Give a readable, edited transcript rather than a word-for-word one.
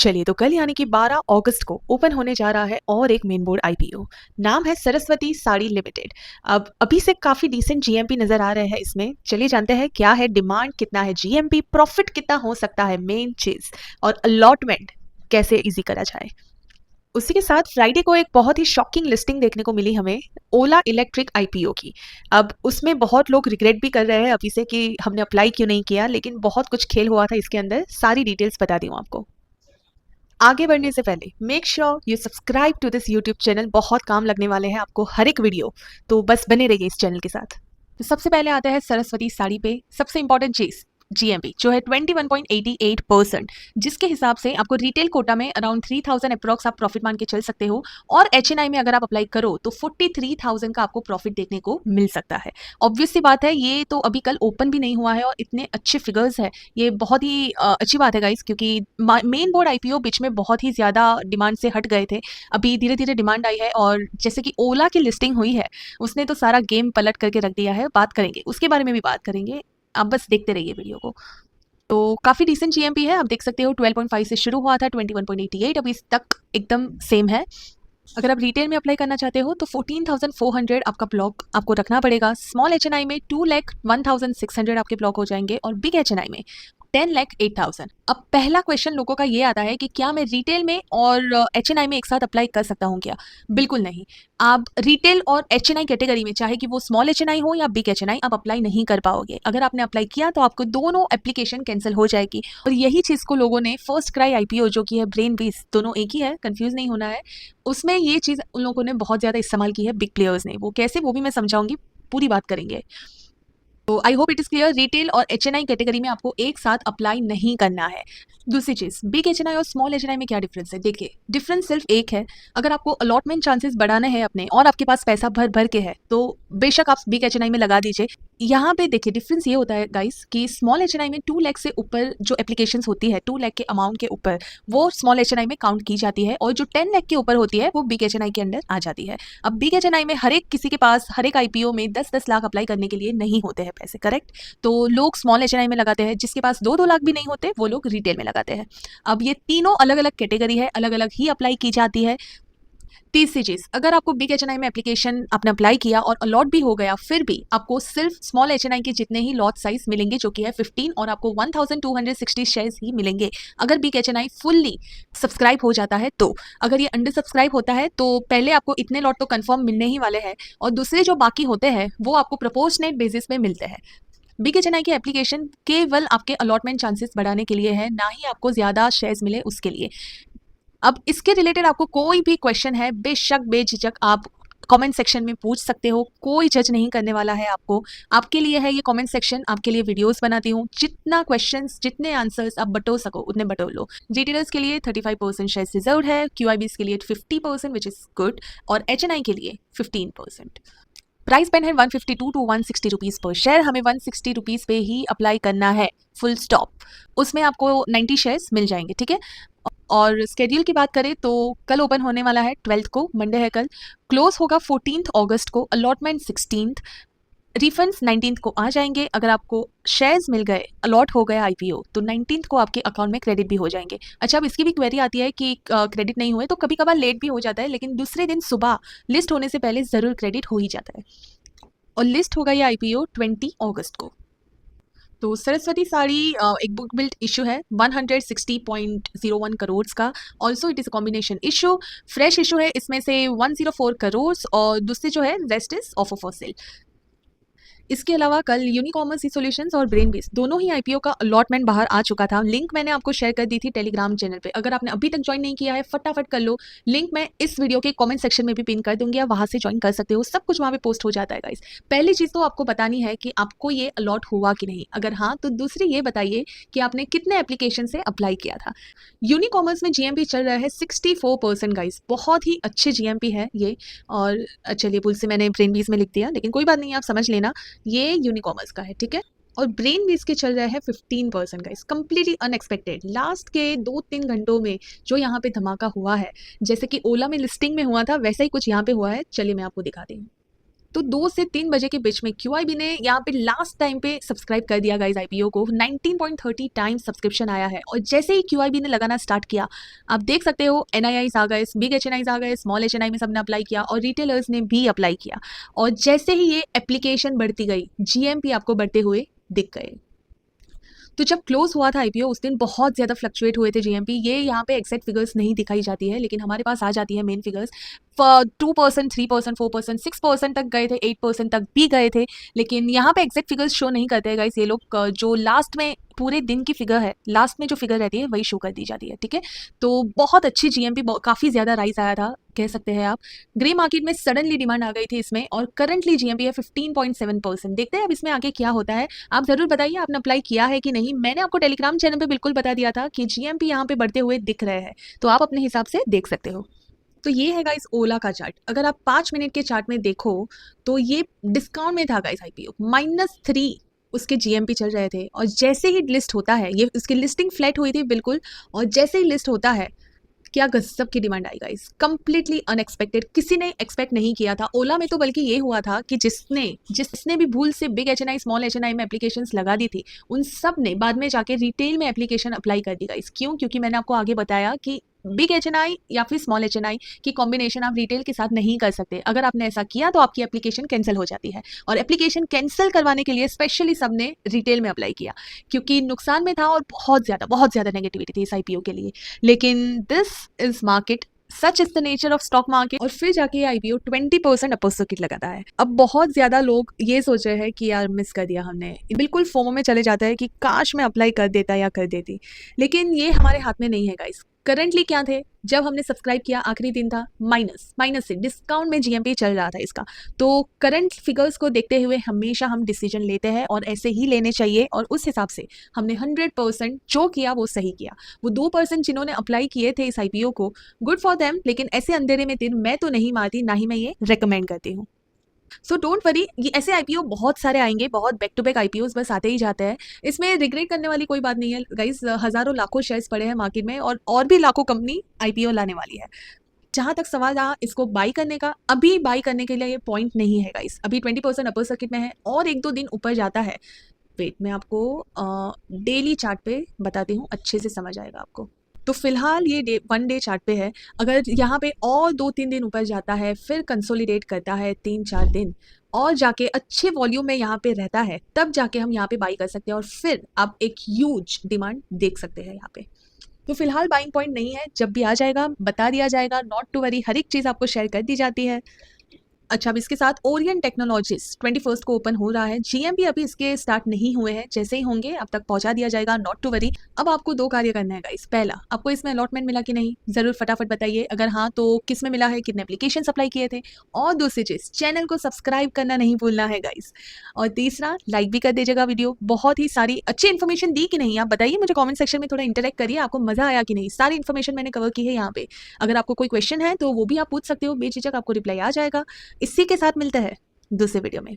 चलिए तो कल यानी कि 12 अगस्त को ओपन होने जा रहा है और एक मेन बोर्ड आईपीओ। नाम है सरस्वती साड़ी लिमिटेड। अब अभी से काफ़ी डिसेंट जीएमपी नज़र आ रहे हैं इसमें। चलिए जानते हैं क्या है डिमांड, कितना है जीएमपी, प्रॉफिट कितना हो सकता है मेन चीज़, और अलॉटमेंट कैसे इजी करा जाए। उसी के साथ फ्राइडे को एक बहुत ही शॉकिंग लिस्टिंग देखने को मिली हमें, ओला इलेक्ट्रिक आईपीओ की। अब उसमें बहुत लोग रिग्रेट भी कर रहे हैं अभी से कि हमने अप्लाई क्यों नहीं किया, लेकिन बहुत कुछ खेल हुआ था इसके अंदर। सारी डिटेल्स बता दी हूँ आपको। आगे बढ़ने से पहले make sure you subscribe to this YouTube channel. बहुत काम लगने वाले हैं आपको हर एक वीडियो, तो बस बने रहिए इस चैनल के साथ। तो सबसे पहले आता है सरस्वती साड़ी पे सबसे इंपॉर्टेंट चीज जीएमपी जो है 21.88%, जिसके हिसाब से आपको रिटेल कोटा में अराउंड 3000 अप्रॉक्स आप प्रॉफिट मान के चल सकते हो, और एचएनआई में अगर आप अप्लाई करो तो 43,000 का आपको प्रॉफिट देखने को मिल सकता है। ऑब्वियस सी बात है, ये तो अभी कल ओपन भी नहीं हुआ है और इतने अच्छे फिगर्स है, ये बहुत ही अच्छी बात है गाइस, क्योंकि मेन बोर्ड आईपीओ बीच में बहुत ही ज़्यादा डिमांड से हट गए थे। अभी धीरे धीरे डिमांड आई है, और जैसे कि ओला की लिस्टिंग हुई है उसने तो सारा गेम पलट करके रख दिया है। बात करेंगे उसके बारे में भी बात करेंगे, आप बस देखते रहिए वीडियो को। तो काफ़ी डिसेंट जीएमपी है, आप देख सकते हो 12.5 से शुरू हुआ था, 21.88 अभी तक एकदम सेम है। अगर आप रिटेल में अप्लाई करना चाहते हो तो 14,400 आपका ब्लॉक आपको रखना पड़ेगा। स्मॉल एचएनआई में 2,01,600 आपके ब्लॉक हो जाएंगे, और बिग एचएनआई में 10,08,000। अब पहला क्वेश्चन लोगों का ये आता है कि क्या मैं रिटेल में और एचएनआई में एक साथ अप्लाई कर सकता हूँ क्या? बिल्कुल नहीं। आप रिटेल और एचएनआई कैटेगरी में, चाहे कि वो स्मॉल एचएनआई हो या बिग एचएनआई, आप अप्लाई नहीं कर पाओगे। अगर आपने अप्लाई किया तो आपको दोनों एप्लीकेशन कैंसिल हो जाएगी। और यही चीज़ को लोगों ने फर्स्ट क्राई आईपीओ जो कि है ब्रेन बेस, दोनों एक ही है, कंफ्यूज नहीं होना है, उसमें ये चीज़ उन लोगों ने बहुत ज़्यादा इस्तेमाल की है बिग प्लेयर्स ने। वो कैसे, वो भी मैं समझाऊंगी, पूरी बात करेंगे। तो I hope it is clear, retail और एचएनआई कैटेगरी में आपको एक साथ अप्लाई नहीं करना है। दूसरी चीज़, बिग एचएनआई और स्मॉल एचएनआई में क्या डिफरेंस है? देखिए, डिफरेंस सिर्फ एक है। अगर आपको अलॉटमेंट चांसेस बढ़ाने हैं अपने, और आपके पास पैसा भर भर के है, तो बेशक आप बिग एचएनआई में लगा दीजिए। यहाँ पे देखिए डिफरेंस ये होता है गाइस कि स्मॉल एचएनआई में 2 लाख से ऊपर जो एप्लीकेशंस होती है, 2 लाख के अमाउंट के ऊपर, वो स्मॉल एचएनआई में काउंट की जाती है, और जो 10 लाख के ऊपर होती है वो बिग एचएनआई के अंडर आ जाती है। अब बिग एचएनआई में हर एक किसी के पास हर एक आईपीओ में 10-10 लाख अप्लाई करने के लिए नहीं होते हैं पैसे, करेक्ट? तो लोग स्मॉल एचएनआई में लगाते हैं, जिसके पास 2-2 लाख भी नहीं होते वो लोग रिटेल में लगाते हैं। अब ये तीनों अलग अलग कैटेगरी है, अलग अलग ही अप्लाई की जाती है। तीसरी चीज़, अगर आपको बिग एचएनआई में एप्लीकेशन आपने अप्लाई किया और अलॉट भी हो गया, फिर भी आपको सिर्फ स्मॉल एचएनआई के जितने ही लॉट साइज मिलेंगे जो कि है 15, और आपको 1260 शेयर्स ही मिलेंगे। अगर बिग एचएनआई फुल्ली सब्सक्राइब हो जाता है तो, अगर ये अंडर सब्सक्राइब होता है तो पहले आपको इतने लॉट तो कंफर्म मिलने ही वाले हैं, और दूसरे जो बाकी होते हैं वो आपको प्रोपोर्शनेट बेसिस पे मिलते हैं। बिग एचएनआई की एप्लीकेशन केवल आपके अलॉटमेंट चांसेस बढ़ाने के लिए है, ना ही आपको ज़्यादा शेयर्स मिले उसके लिए। अब इसके रिलेटेड आपको कोई भी क्वेश्चन है, बेशक बेझिझक आप कमेंट सेक्शन में पूछ सकते हो, कोई जज नहीं करने वाला है आपको। आपके लिए है ये कमेंट सेक्शन, आपके लिए वीडियोस बनाती हूँ। जितना क्वेश्चंस, जितने आंसर्स आप बटो सको उतने बटो लो। जीटीएल्स के लिए 35% शेयर रिजर्व है, क्यूआईबीस के लिए 50% विच इज़ गुड, और एचएनआई के लिए 15%। प्राइस पेन है 152 टू 160 रुपीज़ पर शेयर। हमें 160 रुपीज़ पे ही अप्लाई करना है, फुल स्टॉप। उसमें आपको 90 शेयर्स मिल जाएंगे, ठीक है? और स्केड्यूल की बात करें तो कल ओपन होने वाला है 12th को, मंडे है कल। क्लोज होगा 14th अगस्त को, अलॉटमेंट 16th, रिफंड्स 19th को आ जाएंगे। अगर आपको शेयर्स मिल गए, अलॉट हो गया आईपीओ, तो 19th को आपके अकाउंट में क्रेडिट भी हो जाएंगे। अच्छा, अब इसकी भी क्वेरी आती है कि क्रेडिट नहीं हुए, तो कभी कभार लेट भी हो जाता है, लेकिन दूसरे दिन सुबह लिस्ट होने से पहले ज़रूर क्रेडिट हो ही जाता है। और लिस्ट होगा ये आईपीओ 20 अगस्त को। तो सरस्वती साड़ी एक बुक बिल्ट इशू है 160.01 करोड़ का। Also it is a combination issue, fresh issue है, इसमें से 104 करोड़, और दूसरे जो है rest is offer for sale. इसके अलावा कल यूनिकॉमर्स ई सॉल्यूशंस और ब्रेन बेस दोनों ही आईपीओ का अलॉटमेंट बाहर आ चुका था। लिंक मैंने आपको शेयर कर दी थी टेलीग्राम चैनल पे। अगर आपने अभी तक ज्वाइन नहीं किया है, फटाफट कर लो। लिंक मैं इस वीडियो के कमेंट सेक्शन में भी पिन कर दूंगी, आप वहां से ज्वाइन कर सकते हो। सब कुछ वहां पे पोस्ट हो जाता है गाइस। पहली चीज़ तो आपको बतानी है कि आपको ये अलॉट हुआ कि नहीं। अगर हाँ, तो दूसरी ये बताइए कि आपने कितने एप्लीकेशन से अप्लाई किया था। यूनिकॉमर्स में जीएमपी चल रहा है 64% गाइस, बहुत ही अच्छे जीएमपी है ये। और चलिए, भूल से मैंने ब्रेन बीज में लिख दिया, लेकिन कोई बात नहीं, आप समझ लेना, ये यूनिकॉमर्स का है, ठीक है? और ब्रेन बीज के चल रहे हैं 15% गाइस, कंप्लीटली अनएक्सपेक्टेड। लास्ट के 2-3 घंटों में जो यहाँ पे धमाका हुआ है, जैसे कि ओला में लिस्टिंग में हुआ था, वैसा ही कुछ यहाँ पे हुआ है। चलिए मैं आपको दिखाती हूँ। तो 2 से 3 बजे के बीच में क्यूआईबी ने यहाँ पे लास्ट टाइम पे सब्सक्राइब कर दिया गाइस आईपीओ को। 19.30 टाइम्स सब्सक्रिप्शन आया है और जैसे ही क्यूआईबी ने लगाना स्टार्ट किया, आप देख सकते हो एनआईआईस आ गए, बिग एचएनआईस आ गए, स्मॉल एचएनआई में सबने अप्लाई किया और रिटेलर्स ने भी अप्लाई किया। और जैसे ही ये एप्लीकेशन बढ़ती गई, जीएमपी आपको बढ़ते हुए दिख गए। तो जब क्लोज हुआ था आईपीओ उस दिन बहुत ज़्यादा फ्लक्चुएट हुए थे जीएमपी। ये यहाँ पे एग्जैक्ट फिगर्स नहीं दिखाई जाती है, लेकिन हमारे पास आ जाती है मेन फिगर्स। 2%, 3%, 4%, 6% तक गए थे, 8% तक भी गए थे, लेकिन यहाँ पे एग्जैक्ट फिगर्स शो नहीं करते हैं गाइस। ये लोग जो लास्ट में पूरे दिन की फिगर है, लास्ट में जो फिगर रहती है वही शो कर दी जाती है, ठीक है। तो बहुत अच्छी जीएमपी, काफ़ी ज़्यादा राइज आया था कह सकते हैं आप। ग्रे मार्केट में सडनली डिमांड आ गई थी इसमें और करंटली जीएमपी है 15.7%। देखते हैं अब इसमें आगे क्या होता है। आप जरूर बताइए आपने अप्लाई किया है कि नहीं। मैंने आपको टेलीग्राम चैनल पे बिल्कुल बता दिया था कि जीएमपी यहाँ पे बढ़ते हुए दिख रहे हैं, तो आप अपने हिसाब से देख सकते हो। तो ये है गाइस ओला का चार्ट। अगर आप 5 मिनट के चार्ट में देखो तो ये डिस्काउंट में था गाइस आईपीओ, -3 उसके जीएमपी चल रहे थे। और जैसे ही लिस्ट होता है, ये उसकी लिस्टिंग फ्लैट हुई थी बिल्कुल, और जैसे ही लिस्ट होता है क्या गजब की डिमांड आई गाइस, कंप्लीटली अनएक्सपेक्टेड, किसी ने एक्सपेक्ट नहीं किया था। ओला में तो बल्कि ये हुआ था कि जिसने भी भूल से बिग एचएनआई, स्मॉल एचएनआई में एप्लीकेशंस लगा दी थी, उन सब ने बाद में जाके रिटेल में एप्लीकेशन अप्लाई कर दी गाइस। क्यों? क्योंकि मैंने आपको आगे बताया कि बिग एचएनआई या फिर स्मॉल एचएनआई की कॉम्बिनेशन आप रिटेल के साथ नहीं कर सकते। अगर आपने ऐसा किया तो आपकी एप्लीकेशन कैंसिल हो जाती है, और एप्लीकेशन कैंसिल करवाने के लिए स्पेशली सबने रिटेल में अप्लाई किया क्योंकि नुकसान में था और बहुत ज़्यादा नेगेटिविटी थी इस आईपीओ के लिए। लेकिन this is market, such is the nature of stock market. और फिर जाके ये आईपीओ 20% अपर सर्किट लगाता है। अब बहुत ज्यादा लोग ये सोच रहे हैं कि यार मिस कर दिया हमने, बिल्कुल फोमो में चले जाता है कि काश मैं अप्लाई कर देता या कर देती, लेकिन ये हमारे हाथ में नहीं है गाइस। करंटली क्या थे, जब हमने सब्सक्राइब किया आखिरी दिन था माइनस से, डिस्काउंट में जीएमपी चल रहा था इसका। तो करंट फिगर्स को देखते हुए हमेशा हम डिसीजन लेते हैं और ऐसे ही लेने चाहिए, और उस हिसाब से हमने 100% जो किया वो सही किया। वो 2% जिन्होंने अप्लाई किए थे इस आईपीओ को, गुड फॉर देम, लेकिन ऐसे अंधेरे में दिन मैं तो नहीं मारती, ना ही मैं ये रेकमेंड करती हूँ। सो डोंट वरी, ये ऐसे आईपीओ बहुत सारे आएंगे, बहुत बैक टू बैक आईपीओस बस आते ही जाते हैं। इसमें रिग्रेट करने वाली कोई बात नहीं है गाइस। हजारों लाखों शेयर्स पड़े हैं मार्केट में, और भी लाखों कंपनी आईपीओ लाने वाली है। जहां तक सवाल रहा इसको बाई करने का, अभी बाई करने के लिए ये पॉइंट नहीं है गाइस। अभी 20% अपर सर्किट में है और 1-2 दिन ऊपर जाता है। वेट, मैं आपको डेली चार्ट पे बताती हूँ, अच्छे से समझ आएगा आपको। तो फिलहाल ये 1 डे चार्ट पे है। अगर यहाँ पे और 2-3 दिन ऊपर जाता है, फिर कंसोलिडेट करता है 3-4 दिन, और जाके अच्छे वॉल्यूम में यहाँ पे रहता है, तब जाके हम यहाँ पे बाई कर सकते हैं, और फिर आप एक ह्यूज डिमांड देख सकते हैं यहाँ पे। तो फिलहाल बाइंग पॉइंट नहीं है, जब भी आ जाएगा बता दिया जाएगा, नॉट टू वरी, हर एक चीज़ आपको शेयर कर दी जाती है। अच्छा, अब इसके साथ ओरियन टेक्नोलॉजीज 21 को ओपन हो रहा है। जीएमपी अभी इसके स्टार्ट नहीं हुए हैं, जैसे ही होंगे अब तक पहुंचा दिया जाएगा, नॉट टू वरी। अब आपको 2 कार्य करना है गाइस। पहला, आपको इसमें अलॉटमेंट मिला कि नहीं, जरूर फटाफट बताइए। अगर हाँ तो किस में मिला है, कितने एप्लीकेशन अप्लाई किए थे। और दूसरी चीज, चैनल को सब्सक्राइब करना नहीं भूलना है गाइस। और तीसरा, लाइक भी कर दीजिएगा वीडियो। बहुत ही सारी अच्छी इन्फॉर्मेशन दी कि नहीं, आप बताइए मुझे कॉमेंट सेक्शन में, थोड़ा इंटरेक्ट करिए, आपको मजा आया कि नहीं। सारी इन्फॉर्मेशन मैंने कवर की है यहाँ पे। अगर आपको कोई क्वेश्चन है तो वो भी आप पूछ सकते हो, बेझिझक आपको रिप्लाई आ जाएगा। इसी के साथ मिलते हैं दूसरे वीडियो में।